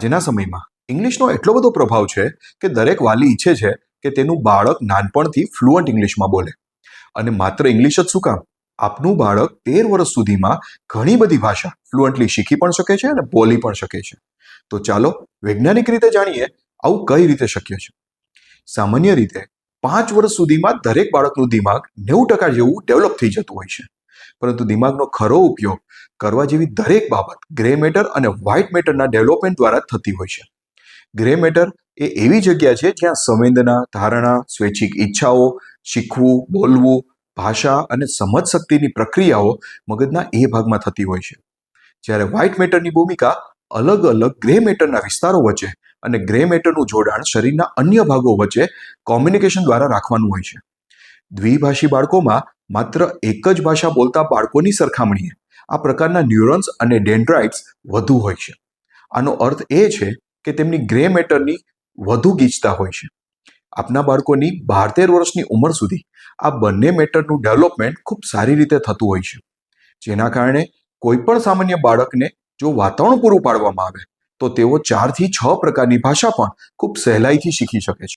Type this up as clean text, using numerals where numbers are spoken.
આજના સમયમાં ઇંગ્લિશનો એટલો બધો પ્રભાવ છે કે દરેક વાલી ઈચ્છે છે કે તેનું બાળક નાનપણથી ફ્લુઅન્ટ ઇંગ્લિશમાં બોલે. અને માત્ર ઇંગ્લિશ જ શું કામ, આપનું બાળક 13 વર્ષ સુધીમાં ઘણી બધી ભાષા ફ્લુઅન્ટલી શીખી પણ શકે છે અને બોલી પણ શકે છે. તો ચાલો વૈજ્ઞાનિક રીતે જાણીએ આવું કઈ રીતે શક્ય છે. સામાન્ય રીતે 5 વર્ષ સુધીમાં દરેક બાળકનું દિમાગ 90% જેવું ડેવલપ થઈ જતું હોય છે. પરંતુ દિમાગનો ખરો ઉપયોગ કરવા જેવી દરેક બાબત ગ્રે મેટર અને વ્હાઇટ મેટરના ડેવલપમેન્ટ દ્વારા જ થતી હોય છે. ગ્રે મેટર એ એવી જગ્યા છે જ્યાં સંવેદના, ધારણા, સ્વૈચ્છિક ઈચ્છાઓ, શીખવું, બોલવું, ભાષા અને સમજ શક્તિની પ્રક્રિયાઓ મગજના એ ભાગમાં થતી હોય છે. જ્યારે વ્હાઇટ મેટરની ભૂમિકા અલગ અલગ ગ્રે મેટરના વિસ્તારો વચ્ચે અને ગ્રે મેટરનું જોડાણ શરીરના અન્ય ભાગો વચ્ચે કોમ્યુનિકેશન દ્વારા રાખવાનું હોય છે. દ્વિભાષી બાળકોમાં માત્ર એક જ ભાષા બોલતા બાળકોની સરખામણીએ આ પ્રકારના ન્યુરોન્સ અને ડેન્ડ્રાઇટ્સ વધુ હોય છે. આનો અર્થ એ છે કે તેમની ગ્રે મેટરની વધુ ગીચતા હોય છે. આપના બાળકોની 12-13 વર્ષની ઉંમર સુધી આ બંને મેટરનું ડેવલપમેન્ટ ખૂબ સારી રીતે થતું હોય છે. જેના કારણે કોઈ પણ સામાન્ય બાળકને જો વાતાવરણ પૂરું પાડવામાં આવે તો તેઓ 4 થી 6 પ્રકારની ભાષા પણ ખૂબ સહેલાઈથી શીખી શકે છે.